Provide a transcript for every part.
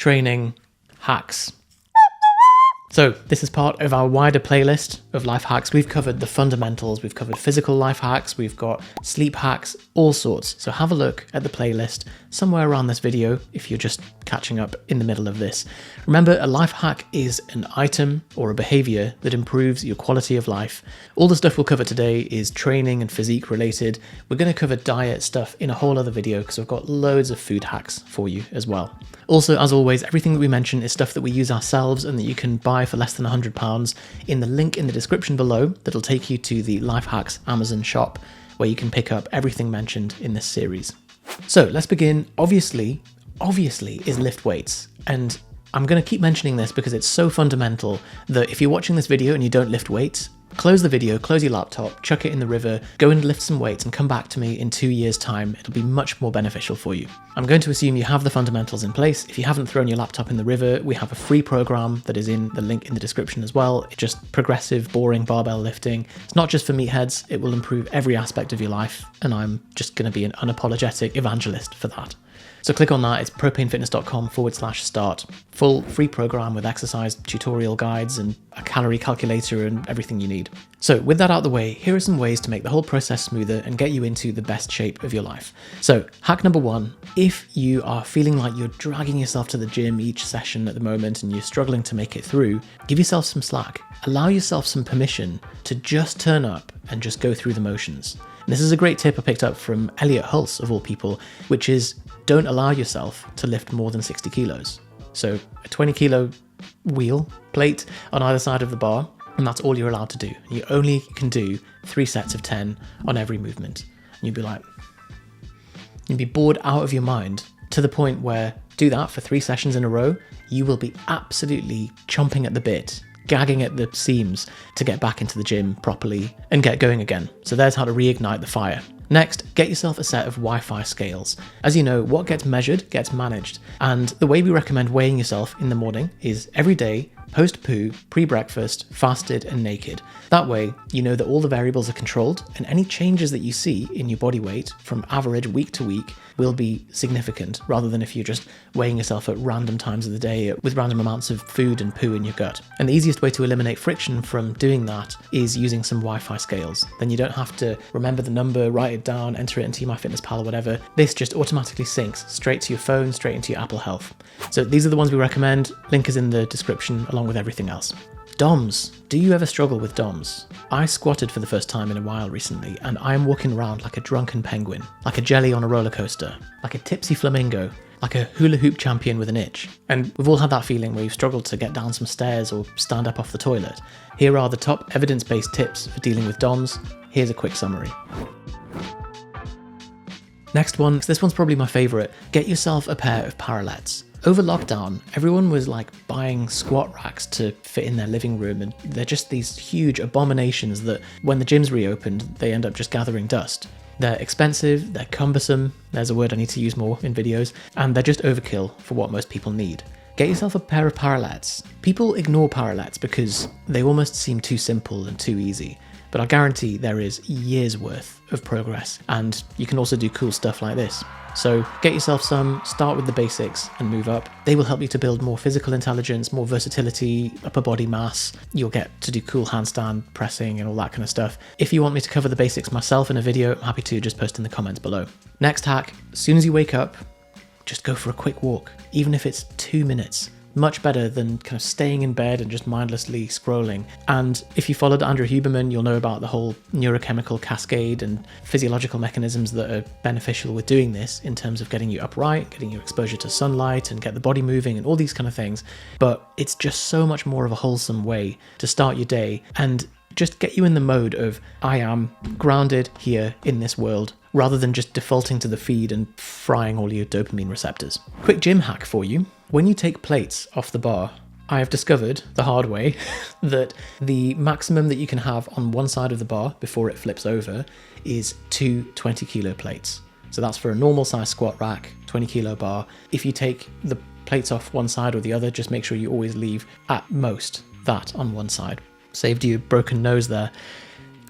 training, hacks. So this is part of our wider playlist of life hacks. We've covered the fundamentals, we've covered physical life hacks, we've got sleep hacks, all sorts. So have a look at the playlist somewhere around this video if you're just catching up in the middle of this. Remember, a life hack is an item or a behavior that improves your quality of life. All the stuff we'll cover today is training and physique related. We're going to cover diet stuff in a whole other video because we've got loads of food hacks for you as well. Also, as always, everything that we mention is stuff that we use ourselves and that you can buy for less than £100 in the link in the description below that'll take you to the Life Hacks Amazon shop where you can pick up everything mentioned in this series. So let's begin. Obviously is lift weights. And I'm going to keep mentioning this because it's so fundamental that if you're watching this video and you don't lift weights, close the video, close your laptop, chuck it in the river, go and lift some weights and come back to me in 2 years' time. It'll be much more beneficial for you. I'm going to assume you have the fundamentals in place. If you haven't thrown your laptop in the river, we have a free program that is in the link in the description as well. It's just progressive, boring barbell lifting. It's not just for meatheads. It will improve every aspect of your life. And I'm just going to be an unapologetic evangelist for that. So click on that, it's propanefitness.com/start. Full free program with exercise tutorial guides and a calorie calculator and everything you need. So with that out of the way, here are some ways to make the whole process smoother and get you into the best shape of your life. So hack number one, if you are feeling like you're dragging yourself to the gym each session at the moment and you're struggling to make it through, give yourself some slack. Allow yourself some permission to just turn up and just go through the motions. And this is a great tip I picked up from Elliot Hulse, of all people, which is don't allow yourself to lift more than 60 kilos. So a 20 kilo wheel plate on either side of the bar, and that's all you're allowed to do. You only can do 3 sets of 10 on every movement. And you'd be like, you'd be bored out of your mind to the point where do that for 3 sessions in a row, you will be absolutely chomping at the bit, gagging at the seams to get back into the gym properly and get going again. So there's how to reignite the fire. Next, get yourself a set of Wi-Fi scales. As you know, what gets measured gets managed. And the way we recommend weighing yourself in the morning is every day, post-poo, pre-breakfast, fasted and naked. That way, you know that all the variables are controlled and any changes that you see in your body weight from average week to week will be significant rather than if you're just weighing yourself at random times of the day with random amounts of food and poo in your gut. And the easiest way to eliminate friction from doing that is using some Wi-Fi scales. Then you don't have to remember the number, write it down, enter it into MyFitnessPal or whatever. This just automatically syncs straight to your phone, straight into your Apple Health. So these are the ones we recommend. Link is in the description along with everything else. DOMs. Do you ever struggle with DOMs? I squatted for the first time in a while recently and I am walking around like a drunken penguin, like a jelly on a roller coaster, like a tipsy flamingo, like a hula hoop champion with an itch. And we've all had that feeling where you've struggled to get down some stairs or stand up off the toilet. Here are the top evidence-based tips for dealing with DOMs. Here's a quick summary. Next one, this one's probably my favourite. Get yourself a pair of paralettes. Over lockdown, everyone was like buying squat racks to fit in their living room, and they're just these huge abominations that when the gyms reopened, they end up just gathering dust. They're expensive, they're cumbersome, there's a word I need to use more in videos, and they're just overkill for what most people need. Get yourself a pair of paralettes. People ignore paralettes because they almost seem too simple and too easy, but I guarantee there is years worth of progress, and you can also do cool stuff like this. So get yourself some, start with the basics and move up. They will help you to build more physical intelligence, more versatility, upper body mass. You'll get to do cool handstand pressing and all that kind of stuff. If you want me to cover the basics myself in a video, I'm happy to just post in the comments below. Next hack, as soon as you wake up, just go for a quick walk, even if it's 2 minutes. Much better than kind of staying in bed and just mindlessly scrolling. And if you followed Andrew Huberman, you'll know about the whole neurochemical cascade and physiological mechanisms that are beneficial with doing this in terms of getting you upright, getting you exposure to sunlight and get the body moving and all these kind of things. But it's just so much more of a wholesome way to start your day and just get you in the mode of I am grounded here in this world, rather than just defaulting to the feed and frying all your dopamine receptors. Quick gym hack for you. When you take plates off the bar, I have discovered the hard way that the maximum that you can have on one side of the bar before it flips over is 2 20 kilo plates. So that's for a normal size squat rack, 20 kilo bar. If you take the plates off one side or the other, just make sure you always leave at most that on one side. Saved you a broken nose there.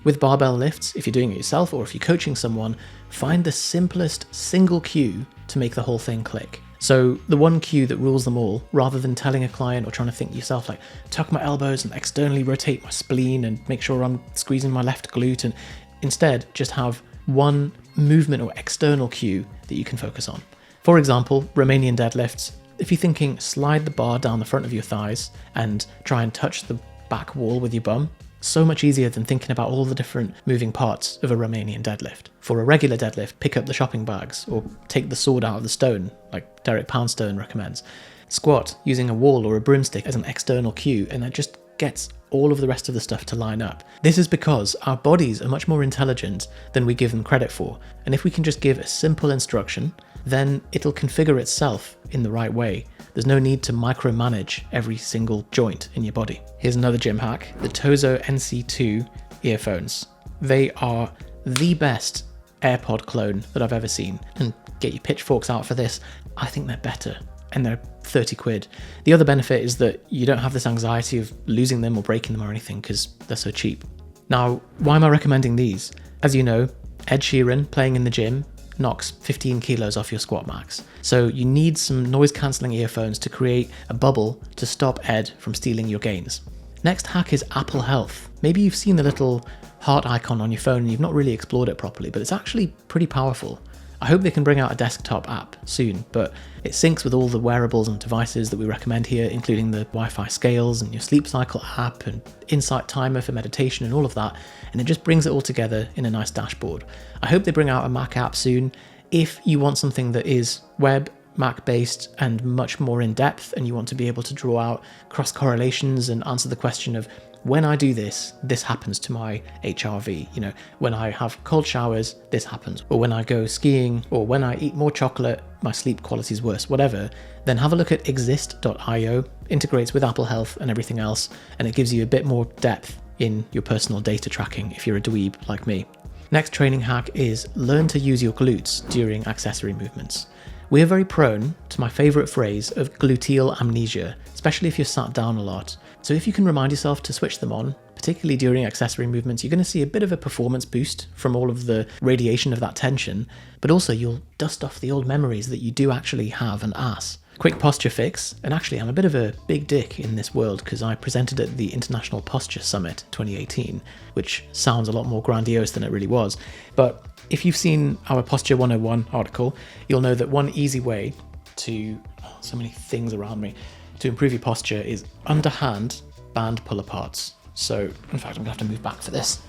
With barbell lifts, if you're doing it yourself or if you're coaching someone, find the simplest single cue to make the whole thing click. So the one cue that rules them all, rather than telling a client or trying to think yourself like, tuck my elbows and externally rotate my spleen and make sure I'm squeezing my left glute, and instead just have one movement or external cue that you can focus on. For example, Romanian deadlifts. If you're thinking slide the bar down the front of your thighs and try and touch the back wall with your bum, so much easier than thinking about all the different moving parts of a Romanian deadlift. For a regular deadlift, pick up the shopping bags or take the sword out of the stone, like Derek Poundstone recommends. Squat using a wall or a broomstick as an external cue, and that just gets all of the rest of the stuff to line up. This is because our bodies are much more intelligent than we give them credit for, and if we can just give a simple instruction, then it'll configure itself in the right way. There's no need to micromanage every single joint in your body. Here's another gym hack, the Tozo NC2 earphones. They are the best AirPod clone that I've ever seen, and get your pitchforks out for this, I think they're better, and they're 30 quid. The other benefit is that you don't have this anxiety of losing them or breaking them or anything because they're so cheap. Now, why am I recommending these? As you know, Ed Sheeran playing in the gym knocks 15 kilos off your squat max. So you need some noise cancelling earphones to create a bubble to stop Ed from stealing your gains. Next hack is Apple Health. Maybe you've seen the little heart icon on your phone and you've not really explored it properly, but it's actually pretty powerful. I hope they can bring out a desktop app soon, but it syncs with all the wearables and devices that we recommend here, including the Wi-Fi scales and your sleep cycle app and Insight Timer for meditation and all of that, and it just brings it all together in a nice dashboard. I hope they bring out a Mac app soon. If you want something that is web, Mac-based and much more in-depth, and you want to be able to draw out cross-correlations and answer the question of, when I do this, this happens to my HRV. You know, when I have cold showers, this happens. Or when I go skiing, or when I eat more chocolate, my sleep quality is worse, whatever. Then have a look at exist.io, integrates with Apple Health and everything else, and it gives you a bit more depth in your personal data tracking if you're a dweeb like me. Next training hack is learn to use your glutes during accessory movements. We are very prone to my favourite phrase of gluteal amnesia, especially if you're sat down a lot. So if you can remind yourself to switch them on, particularly during accessory movements, you're going to see a bit of a performance boost from all of the radiation of that tension, but also you'll dust off the old memories that you do actually have an ass. Quick posture fix, and actually I'm a bit of a big dick in this world because I presented at the International Posture Summit 2018, which sounds a lot more grandiose than it really was. But if you've seen our Posture 101 article, you'll know that one easy way to, so many things around me, to improve your posture is underhand band pull aparts. So in fact, I'm gonna have to move back for this.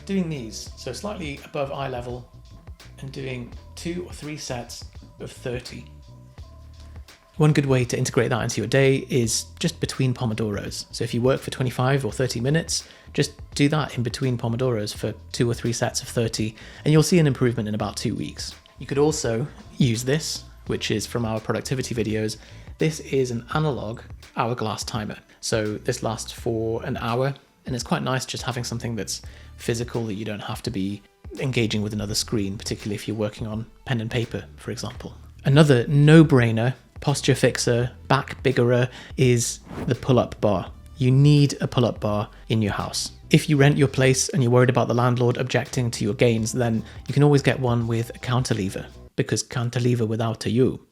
Doing these, so slightly above eye level, and doing 2 or 3 sets of 30. One good way to integrate that into your day is just between Pomodoros. So if you work for 25 or 30 minutes, just do that in between Pomodoros for 2 or 3 sets of 30, and you'll see an improvement in about 2 weeks. You could also use this, which is from our productivity videos. This is an analog hourglass timer. So this lasts for an hour, and it's quite nice just having something that's physical that you don't have to be engaging with another screen, particularly if you're working on pen and paper, for example. Another no-brainer posture fixer, back biggerer, is the pull-up bar. You need a pull-up bar in your house. If you rent your place and you're worried about the landlord objecting to your gains, then you can always get one with a cantilever, because cantilever without a you.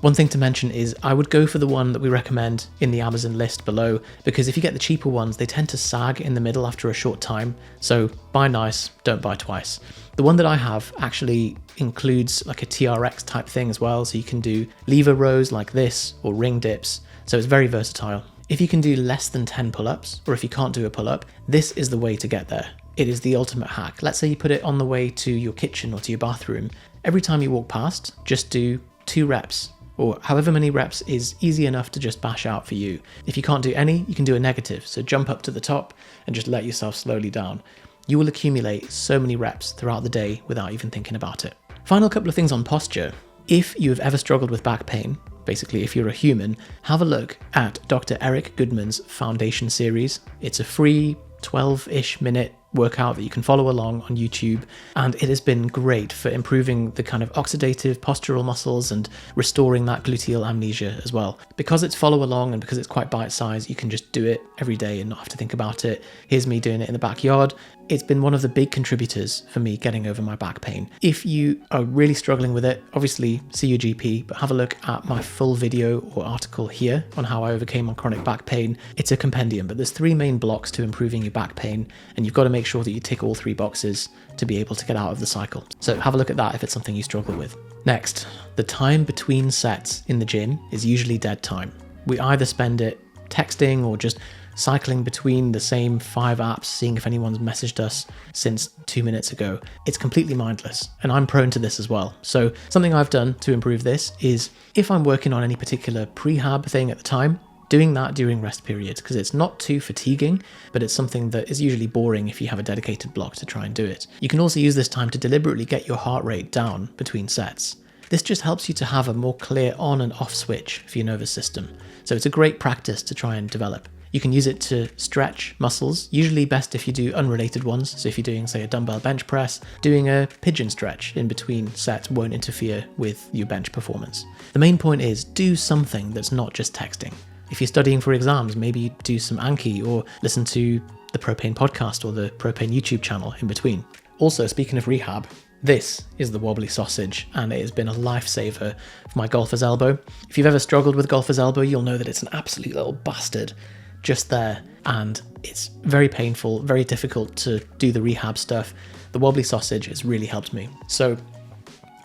One thing to mention is I would go for the one that we recommend in the Amazon list below, because if you get the cheaper ones, they tend to sag in the middle after a short time. So buy nice, don't buy twice. The one that I have actually includes like a TRX type thing as well. So you can do lever rows like this or ring dips. So it's very versatile. If you can do less than 10 pull-ups, or if you can't do a pull-up, this is the way to get there. It is the ultimate hack. Let's say you put it on the way to your kitchen or to your bathroom. Every time you walk past, just do 2 reps. Or however many reps is easy enough to just bash out for you. If you can't do any, you can do a negative. So jump up to the top and just let yourself slowly down. You will accumulate so many reps throughout the day without even thinking about it. Final couple of things on posture. If you have ever struggled with back pain, basically if you're a human, have a look at Dr. Eric Goodman's Foundation series. It's a free 12-ish minute workout that you can follow along on YouTube, and it has been great for improving the kind of oxidative postural muscles and restoring that gluteal amnesia as well. Because it's follow along and because it's quite bite-sized, you can just do it every day and not have to think about it. Here's me doing it in the backyard. it's been one of the big contributors for me getting over my back pain. If you are really struggling with it, obviously see your GP, but have a look at my full video or article here on how I overcame my chronic back pain. It's a compendium, but there's 3 main blocks to improving your back pain, and you've got to make sure that you tick all 3 boxes to be able to get out of the cycle. So have a look at that if it's something you struggle with. Next, the time between sets in the gym is usually dead time. We either spend it texting or just cycling between the same 5 apps, seeing if anyone's messaged us since 2 minutes ago. It's completely mindless, and I'm prone to this as well. So something I've done to improve this is, if I'm working on any particular prehab thing at the time, doing that during rest periods, because it's not too fatiguing, but it's something that is usually boring if you have a dedicated block to try and do it. You can also use this time to deliberately get your heart rate down between sets. This just helps you to have a more clear on and off switch for your nervous system. So it's a great practice to try and develop. You can use it to stretch muscles, usually best if you do unrelated ones. So if you're doing, say, a dumbbell bench press, doing a pigeon stretch in between sets won't interfere with your bench performance. The main point is, do something that's not just texting. If you're studying for exams, maybe do some Anki or listen to the Propane podcast or the Propane YouTube channel in between. Also, speaking of rehab, this is the Wobbly sausage, and it has been a lifesaver for my golfer's elbow. If you've ever struggled with golfer's elbow, you'll know that it's an absolute little bastard just there, and it's very painful, very difficult to do the rehab stuff. The Wobbly sausage has really helped me. So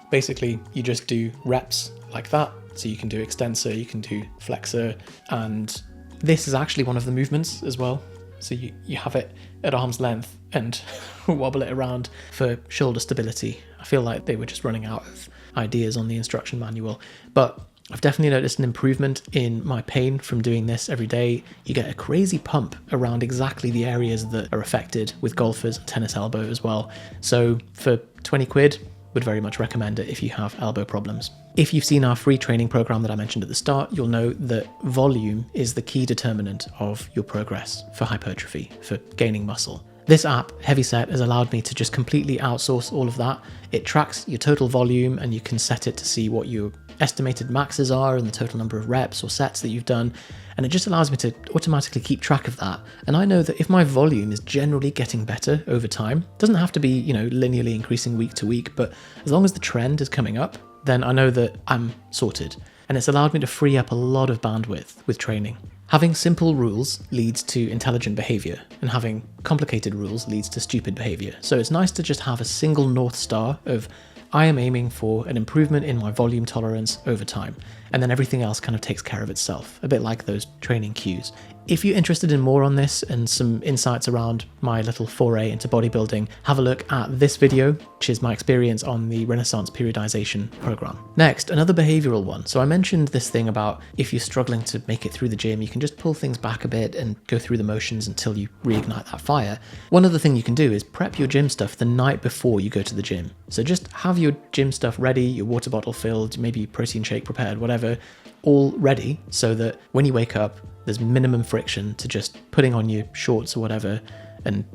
basically you just do reps like that. So you can do extensor, you can do flexor, and this is actually one of the movements as well. So you have it at arm's length and wobble it around for shoulder stability. I feel like they were just running out of ideas on the instruction manual, but I've definitely noticed an improvement in my pain from doing this every day. You get a crazy pump around exactly the areas that are affected with golfers and tennis elbow as well. So for 20 quid, would very much recommend it if you have elbow problems. If you've seen our free training program that I mentioned at the start, you'll know that volume is the key determinant of your progress for hypertrophy, for gaining muscle. This app, HeavySet, has allowed me to just completely outsource all of that. It tracks your total volume, and you can set it to see what your estimated maxes are and the total number of reps or sets that you've done. And it just allows me to automatically keep track of that. And I know that if my volume is generally getting better over time, it doesn't have to be, linearly increasing week to week, but as long as the trend is coming up, then I know that I'm sorted. And it's allowed me to free up a lot of bandwidth with training. Having simple rules leads to intelligent behavior, and having complicated rules leads to stupid behavior. So it's nice to just have a single North Star of, I am aiming for an improvement in my volume tolerance over time, and then everything else kind of takes care of itself, a bit like those training cues. If you're interested in more on this and some insights around my little foray into bodybuilding, have a look at this video, which is my experience on the Renaissance periodization program. Next, another behavioral one. So I mentioned this thing about if you're struggling to make it through the gym, you can just pull things back a bit and go through the motions until you reignite that fire. One other thing you can do is prep your gym stuff the night before you go to the gym. So just have your gym stuff ready, your water bottle filled, maybe protein shake prepared, whatever, all ready so that when you wake up, there's minimum friction to just putting on your shorts or whatever,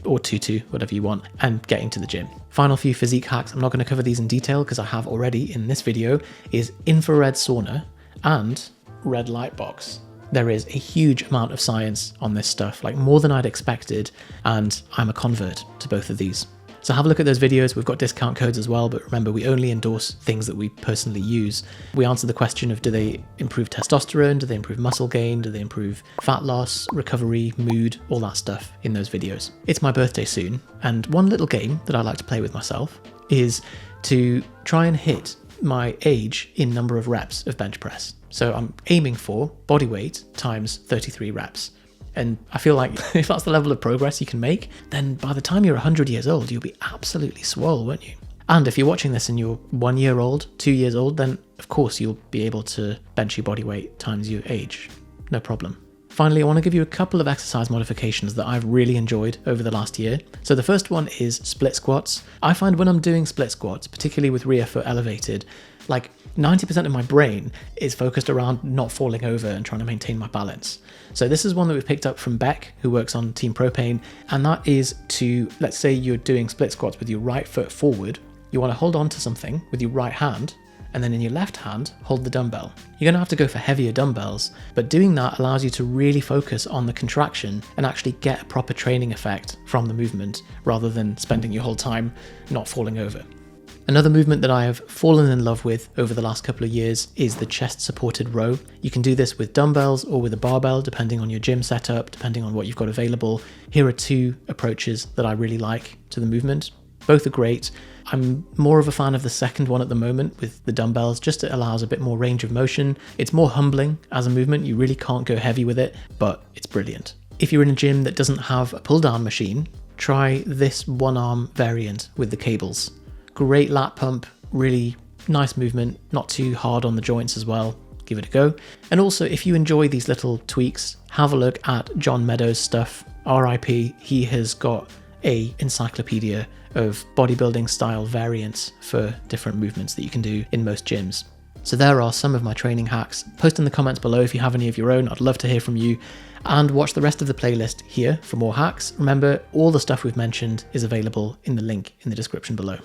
or tutu, whatever you want, and getting to the gym. Final few physique hacks, I'm not going to cover these in detail because I have already in this video, is infrared sauna and red light box. There is a huge amount of science on this stuff, like more than I'd expected, and I'm a convert to both of these. So have a look at those videos. We've got discount codes as well, but remember, we only endorse things that we personally use. We answer the question of, do they improve testosterone? Do they improve muscle gain? Do they improve fat loss, recovery, mood, all that stuff in those videos. It's my birthday soon, and one little game that I like to play with myself is to try and hit my age in number of reps of bench press. So I'm aiming for body weight times 33 reps. And I feel like if that's the level of progress you can make, then by the time you're 100 years old, you'll be absolutely swole, won't you? And if you're watching this and you're 1 year old, 2 years old, then of course you'll be able to bench your body weight times your age. No problem. Finally, I want to give you a couple of exercise modifications that I've really enjoyed over the last year. So the first one is split squats. I find when I'm doing split squats, particularly with rear foot elevated, like 90% of my brain is focused around not falling over and trying to maintain my balance. So this is one that we've picked up from Beck, who works on Team Propane, and that is to, let's say you're doing split squats with your right foot forward, you want to hold on to something with your right hand and then in your left hand, hold the dumbbell. You're going to have to go for heavier dumbbells, but doing that allows you to really focus on the contraction and actually get a proper training effect from the movement, rather than spending your whole time not falling over. Another movement that I have fallen in love with over the last couple of years is the chest supported row. You can do this with dumbbells or with a barbell, depending on your gym setup, depending on what you've got available. Here are two approaches that I really like to the movement. Both are great. I'm more of a fan of the second one at the moment with the dumbbells, just it allows a bit more range of motion. It's more humbling as a movement. You really can't go heavy with it, but it's brilliant. If you're in a gym that doesn't have a pull down machine, try this one arm variant with the cables. Great lat pump, really nice movement, not too hard on the joints as well. Give it a go. And also, if you enjoy these little tweaks, have a look at John Meadows' stuff. RIP, he has got a encyclopedia of bodybuilding style variants for different movements that you can do in most gyms. So there are some of my training hacks. Post in the comments below if you have any of your own. I'd love to hear from you. And watch the rest of the playlist here for more hacks. Remember, all the stuff we've mentioned is available in the link in the description below.